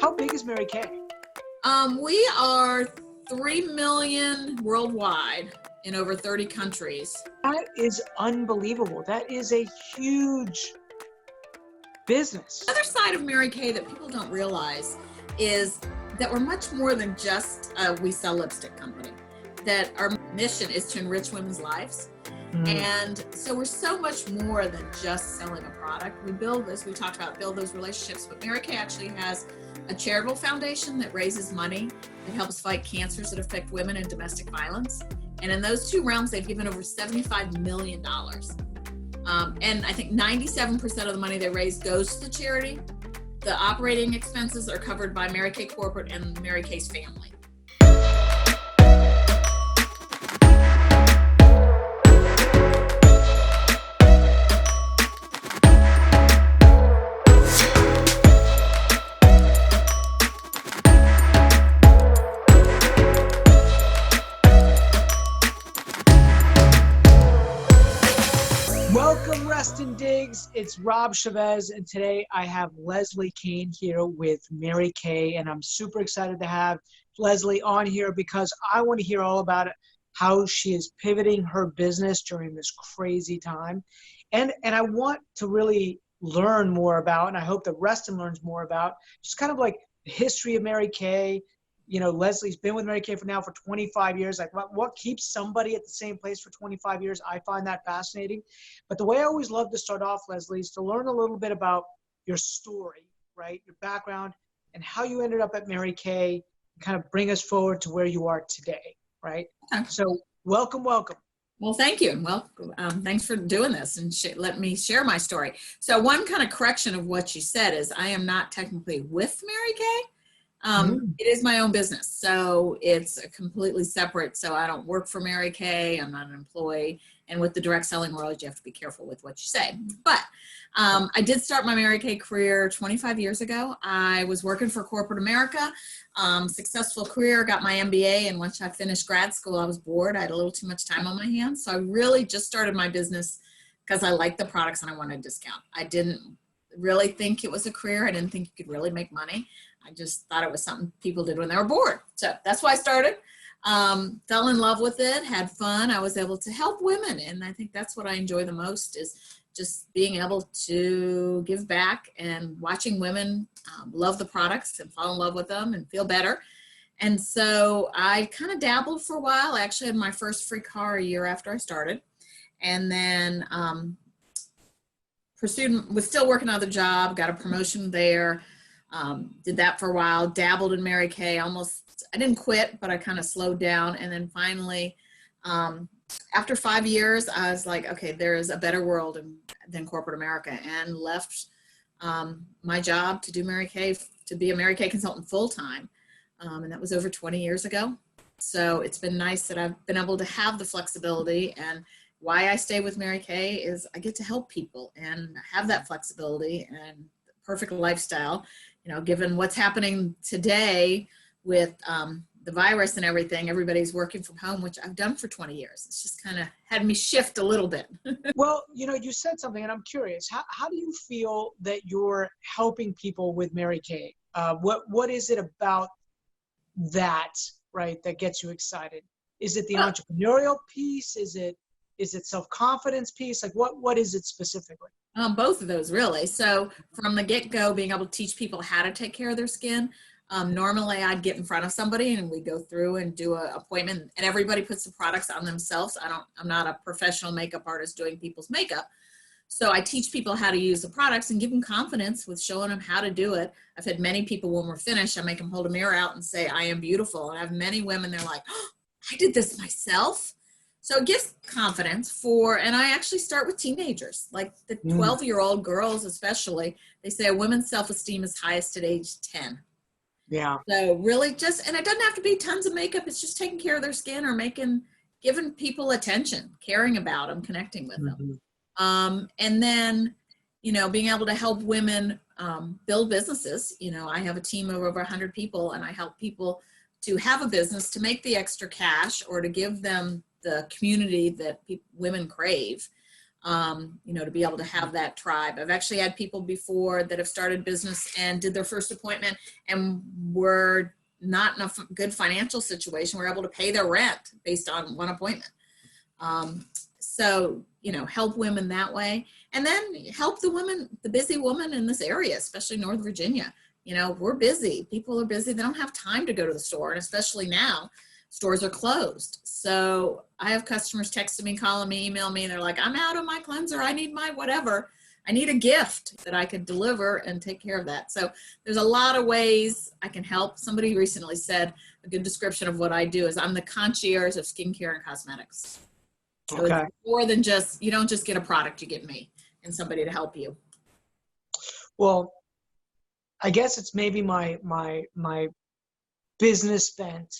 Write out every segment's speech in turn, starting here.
How big is Mary Kay? We are 3 million worldwide in over 30 countries. That is unbelievable. That is a huge business. The other side of Mary Kay that people don't realize is that we're much more than just a we sell lipstick company. That our mission is to enrich women's lives. And so we're so much more than just selling a product. We build, as we talked about, build those relationships. But Mary Kay actually has a charitable foundation that raises money that helps fight cancers that affect women and domestic violence. And in those two realms, they've given over $75 million. And I think 97% of the money they raise goes to the charity. The operating expenses are covered by Mary Kay Corporate and Mary Kay's family. Welcome, Reston Digs. It's Rob Chevez, and today I have Leslie Kane here with Mary Kay, and I'm super excited to have Leslie on here because I want to hear all about it, how she is pivoting her business during this crazy time, and I want to really learn more about, and I hope that Reston learns more about, just kind of like the history of Mary Kay. You know, Leslie's been with Mary Kay for 25 years. Like, what keeps somebody at the same place for 25 years? I find that fascinating. But the way I always love to start off, Leslie, is to learn a little bit about your story, right? Your background and how you ended up at Mary Kay, kind of bring us forward to where you are today, right? Okay. So welcome. Well, thank you. Well, thanks for doing this and let me share my story. So one kind of correction of what you said is I am not technically with Mary Kay. It is my own business, so it's completely separate. So I don't work for Mary Kay. I'm not an employee. And with the direct selling world, you have to be careful with what you say. But I did start my Mary Kay career 25 years ago. I was working for corporate America, successful career, got my MBA. And once I finished grad school, I was bored. I had a little too much time on my hands. So I really just started my business because I liked the products and I wanted a discount. I didn't really think it was a career. I didn't think you could really make money. I just thought it was something people did when they were bored. So that's why I started. Fell in love with it, had fun. I was able to help women. And I think that's what I enjoy the most is just being able to give back and watching women love the products and fall in love with them and feel better. And so I kind of dabbled for a while. I actually had my first free car a year after I started. And then was still working another job, got a promotion there. Did that for a while, dabbled in Mary Kay, I didn't quit, but I kind of slowed down. And then finally, after 5 years, I was like, okay, there is a better world than corporate America, and left my job to do Mary Kay, to be a Mary Kay consultant full time. And that was over 20 years ago. So it's been nice that I've been able to have the flexibility, and why I stay with Mary Kay is I get to help people and have that flexibility and perfect lifestyle. You know, given what's happening today with the virus and everything, everybody's working from home, which I've done for 20 years. It's just kind of had me shift a little bit. Well, you know, you said something, and I'm curious. How do you feel that you're helping people with Mary Kay? What is it about that, right, that gets you excited? Is it the entrepreneurial piece? Is it self-confidence piece? Like, what is it specifically? Both of those, really. So from the get-go, being able to teach people how to take care of their skin. Normally, I'd get in front of somebody and we go through and do an appointment, and everybody puts the products on themselves. I'm not a professional makeup artist doing people's makeup. So I teach people how to use the products and give them confidence with showing them how to do it. I've had many people, when we're finished, I make them hold a mirror out and say, I am beautiful. And I have many women, they're like, oh, I did this myself. So it gives confidence and I actually start with teenagers, like the 12-year-old girls especially. They say a woman's self-esteem is highest at age 10. Yeah. So really and it doesn't have to be tons of makeup. It's just taking care of their skin or giving people attention, caring about them, connecting with them. And then, you know, being able to help women build businesses. You know, I have a team of over 100 people, and I help people to have a business, to make the extra cash, or to give them the community that women crave. you know, to be able to have that tribe. I've actually had people before that have started business and did their first appointment and were not in a good financial situation, were able to pay their rent based on one appointment. So, you know, help women that way, and then help the women, the busy woman in this area, especially North Virginia. You know, we're busy. People are busy. They don't have time to go to the store. And especially now, stores are closed. So I have customers texting me, calling me, email me, and they're like, I'm out of my cleanser. I need my whatever. I need a gift that I could deliver and take care of that. So there's a lot of ways I can help. Somebody recently said a good description of what I do is I'm the concierge of skincare and cosmetics. So Okay. it's more than just, you don't just get a product, you get me and somebody to help you. Well, I guess it's maybe my business bent.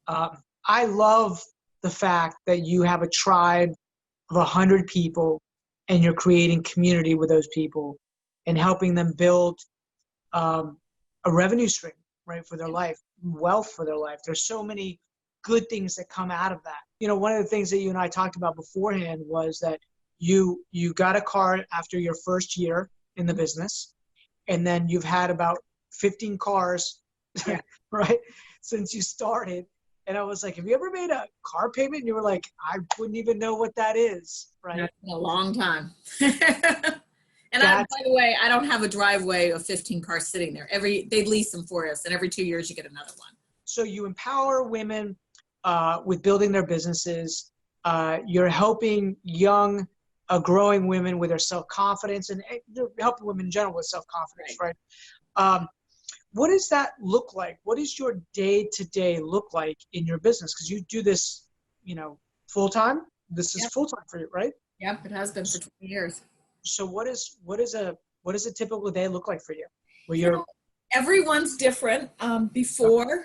I love the fact that you have a tribe of 100 people and you're creating community with those people and helping them build a revenue stream, right, for their life, wealth for their life. There's so many good things that come out of that. You know, one of the things that you and I talked about beforehand was that you got a car after your first year in the business, and then you've had about 15 cars, right, since you started. And I was like, have you ever made a car payment? And you were like, I wouldn't even know what that is, right? That's been a long time. And by the way, I don't have a driveway of 15 cars sitting there. They lease them for us, and every 2 years you get another one. So you empower women with building their businesses. You're helping young, growing women with their self-confidence, and you're helping women in general with self-confidence, right? What does that look like? What does your day-to-day look like in your business? Because you do this, you know, full-time. This is full-time for you, right? Yep, it has been for 20 years. So what does a typical day look like for you? Where you're everyone's different. Before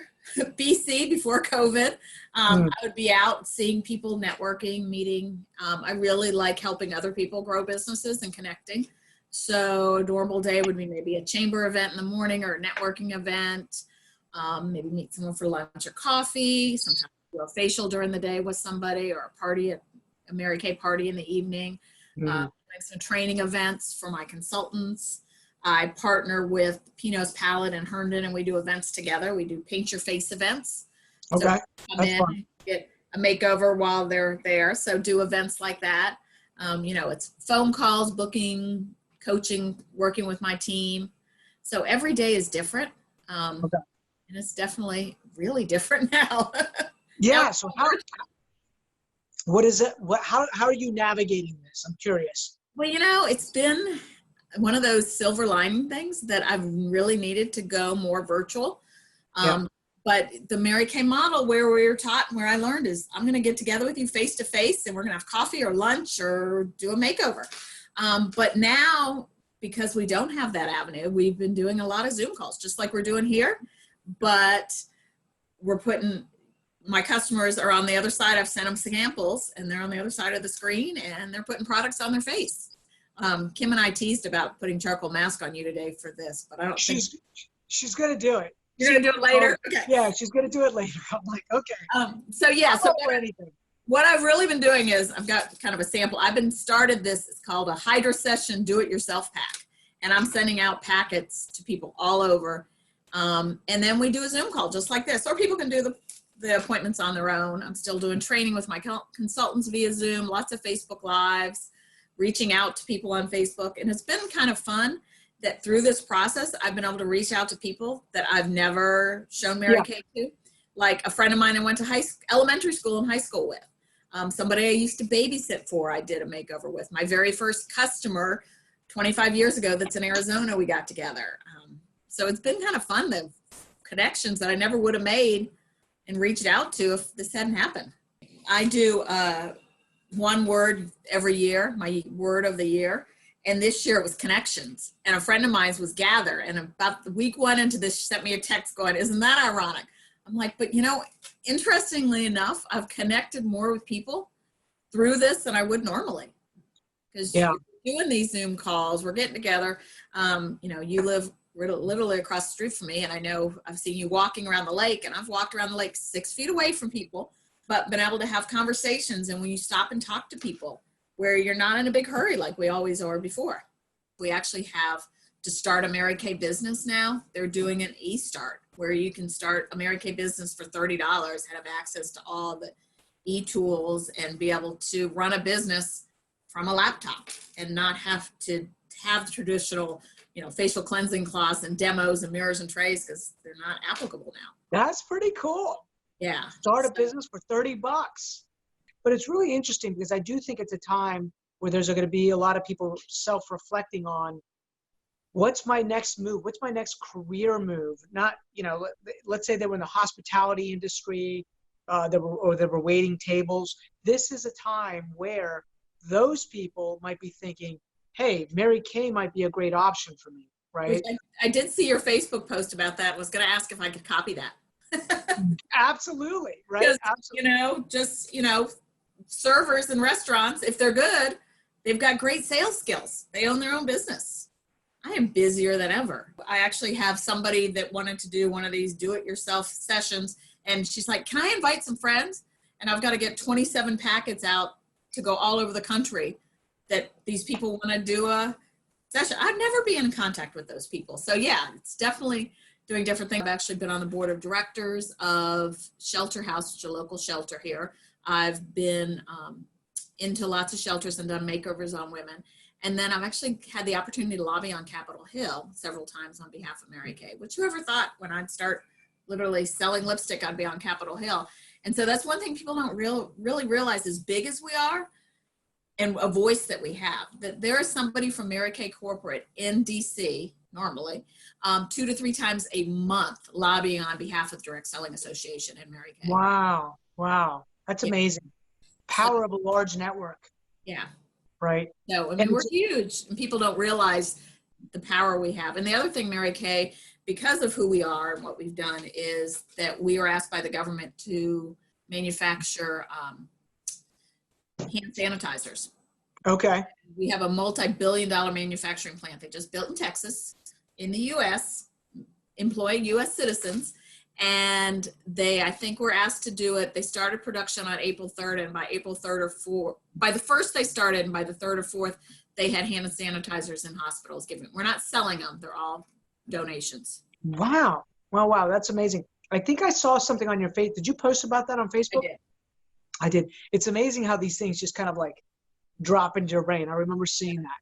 before COVID, I would be out seeing people, networking, meeting. I really like helping other people grow businesses and connecting. So a normal day would be maybe a chamber event in the morning or a networking event. Maybe meet someone for lunch or coffee. Sometimes do a facial during the day with somebody, or a party, a Mary Kay party in the evening. Some training events for my consultants. I partner with Pino's Palette and Herndon, and we do events together. We do paint your face events. Okay. So come in, fun. Get a makeover while they're there. So do events like that. You know, it's phone calls, booking, coaching, working with my team. So every day is different. And it's definitely really different now. Yeah. Now, so what is it? How are you navigating this? I'm curious. Well, you know, it's been one of those silver lining things that I've really needed to go more virtual. But the Mary Kay model, where we were taught and where I learned, is I'm going to get together with you face to face, and we're going to have coffee or lunch or do a makeover. But now, because we don't have that avenue, we've been doing a lot of Zoom calls, just like we're doing here. But we're putting, my customers are on the other side. I've sent them samples, and they're on the other side of the screen, and they're putting products on their face. Kim and I teased about putting charcoal mask on you today for this, but I don't think she's going to do it. You're going to do it later? Okay. Yeah, she's going to do it later. I'm like, okay. So yeah, anything. What I've really been doing is I've got kind of a sample. Started this, it's called a Hydra Session Do-It-Yourself Pack. And I'm sending out packets to people all over. And then we do a Zoom call just like this, or people can do the appointments on their own. I'm still doing training with my consultants via Zoom, lots of Facebook Lives, reaching out to people on Facebook. And it's been kind of fun that through this process, I've been able to reach out to people that I've never shown Mary Kay to. Like a friend of mine I went to elementary school and high school with. Somebody I used to babysit for, I did a makeover with. My very first customer 25 years ago that's in Arizona, we got together. So it's been kind of fun, the connections that I never would have made and reached out to if this hadn't happened. I do one word every year, my word of the year. And this year it was connections. And a friend of mine was gather. And about the week one into this, she sent me a text going, isn't that ironic? I'm like, but you know, interestingly enough, I've connected more with people through this than I would normally. Because doing these Zoom calls, we're getting together. You know, you live literally across the street from me, and I know I've seen you walking around the lake, and I've walked around the lake 6 feet away from people, but been able to have conversations. And when you stop and talk to people, where you're not in a big hurry like we always are before. We actually have to start a Mary Kay business now. They're doing an e-start where you can start a Mary Kay business for $30 and have access to all the e-tools and be able to run a business from a laptop and not have to have the traditional, facial cleansing cloths and demos and mirrors and trays, because they're not applicable now. That's pretty cool. Yeah. Start a business for $30. But it's really interesting because I do think it's a time where there's going to be a lot of people self-reflecting on what's my next move? What's my next career move? Not, let's say they were in the hospitality industry, they were waiting tables. This is a time where those people might be thinking, hey, Mary Kay might be a great option for me, right? I did see your Facebook post about that. I was going to ask if I could copy that. Absolutely, right? Absolutely. Servers in restaurants, if they're good, they've got great sales skills. They own their own business. I am busier than ever. I actually have somebody that wanted to do one of these do-it-yourself sessions, and she's like, can I invite some friends? And I've got to get 27 packets out to go all over the country that these people want to do a session. I'd never be in contact with those people. So yeah, it's definitely doing different things. I've actually been on the board of directors of Shelter House, which is a local shelter here. I've been into lots of shelters and done makeovers on women. And then I've actually had the opportunity to lobby on Capitol Hill several times on behalf of Mary Kay, which whoever thought when I'd start literally selling lipstick, I'd be on Capitol Hill. And so that's one thing people don't really realize, as big as we are and a voice that we have, that there is somebody from Mary Kay Corporate in DC normally 2 to 3 times a month lobbying on behalf of the Direct Selling Association and Mary Kay. Wow. That's amazing. Power of a large network. Yeah. Right. So, we're huge, and people don't realize the power we have. And the other thing, Mary Kay, because of who we are and what we've done, is that we were asked by the government to manufacture hand sanitizers. Okay. We have a multi-billion-dollar manufacturing plant they just built in Texas, in the U.S., employing U.S. citizens. And I think were asked to do it. They started production on April 3rd, and by April 3rd or 4th, by the 1st they started, and by the 3rd or 4th, they had hand sanitizers in hospitals given. We're not selling them. They're all donations. Wow. That's amazing. I think I saw something on your face. Did you post about that on Facebook? I did. It's amazing how these things just kind of like drop into your brain. I remember seeing that.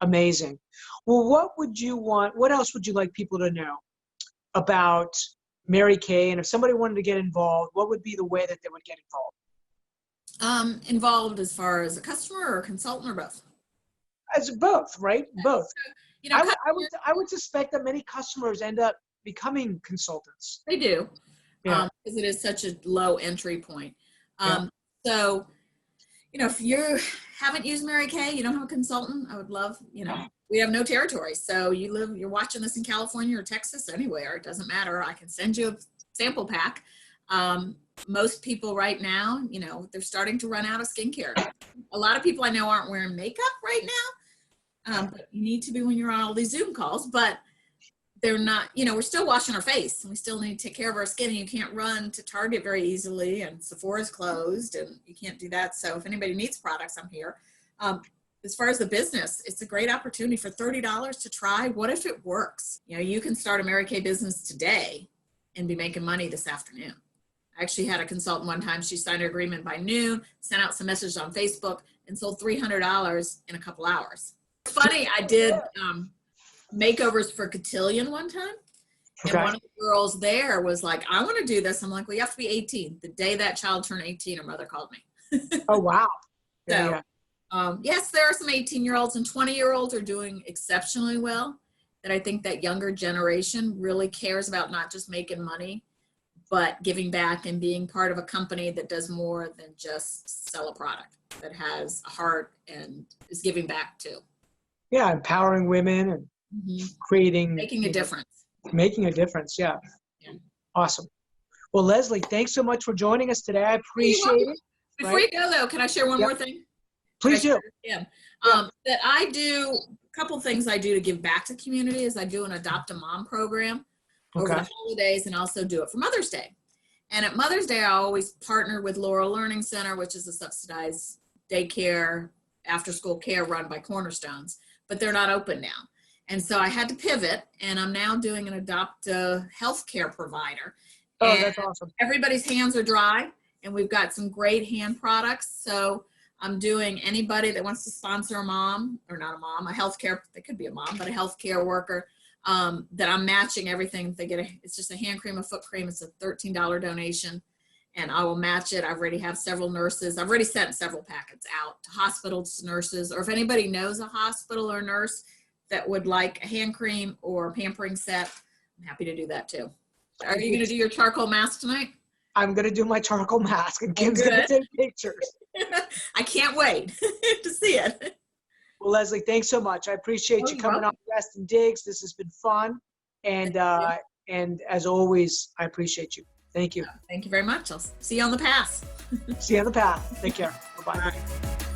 Amazing. Well, what else would you like people to know about Mary Kay? And if somebody wanted to get involved, what would be the way that they would get involved? Involved as far as a customer or a consultant, or both? As both, right? Both. So, I would suspect that many customers end up becoming consultants. They do. Yeah. Because it is such a low entry point. Yeah. So, if you haven't used Mary Kay, you don't have a consultant, I would love, we have no territory. So you're watching this in California or Texas, anywhere, it doesn't matter. I can send you a sample pack. Most people right now, they're starting to run out of skincare. A lot of people I know aren't wearing makeup right now. But you need to be when you're on all these Zoom calls, but they're not, we're still washing our face, and we still need to take care of our skin, and you can't run to Target very easily, and Sephora's closed, and you can't do that. So if anybody needs products, I'm here. As far as the business, it's a great opportunity for $30 to try. What if it works? You can start a Mary Kay business today and be making money this afternoon. I actually had a consultant one time. She signed her agreement by noon, sent out some messages on Facebook, and sold $300 in a couple hours. It's funny, I did makeovers for Cotillion one time. And one of the girls there was like, I want to do this. I'm like, well, you have to be 18. The day that child turned 18, her mother called me. Oh, wow. So, yes, there are some 18-year-olds and 20-year-olds are doing exceptionally well. That I think that younger generation really cares about not just making money, but giving back and being part of a company that does more than just sell a product, that has a heart and is giving back too. Yeah, empowering women and creating. Making a difference. Making a difference, yeah. Awesome. Well, Leslie, thanks so much for joining us today. I appreciate it. Before you go, though, can I share one more thing? Please do. That I do, a couple things I do to give back to the community is I do an Adopt a Mom program over the holidays, and also do it for Mother's Day. And at Mother's Day, I always partner with Laurel Learning Center, which is a subsidized daycare after school care run by Cornerstones, but they're not open now. And so I had to pivot, and I'm now doing an adopt a healthcare provider. Oh, And that's awesome. everybody's hands are dry, and we've got some great hand products. So I'm doing anybody that wants to sponsor a mom, or not a mom, a healthcare, they could be a mom, but a healthcare worker, that I'm matching everything. They get it's just a hand cream, a foot cream. It's a $13 donation, and I will match it. I already have several nurses. I've already sent several packets out to hospitals, nurses, or if anybody knows a hospital or nurse that would like a hand cream or a pampering set, I'm happy to do that too. Are you going to do your charcoal mask tonight? I'm going to do my charcoal mask, and Kim's going to take pictures. I can't wait to see it. Well, Leslie, thanks so much. I appreciate you coming on Reston Digs. This has been fun. And as always, I appreciate you. Thank you. Thank you very much. I'll see you on the path. See you on the path. Take care. Bye-bye. Bye.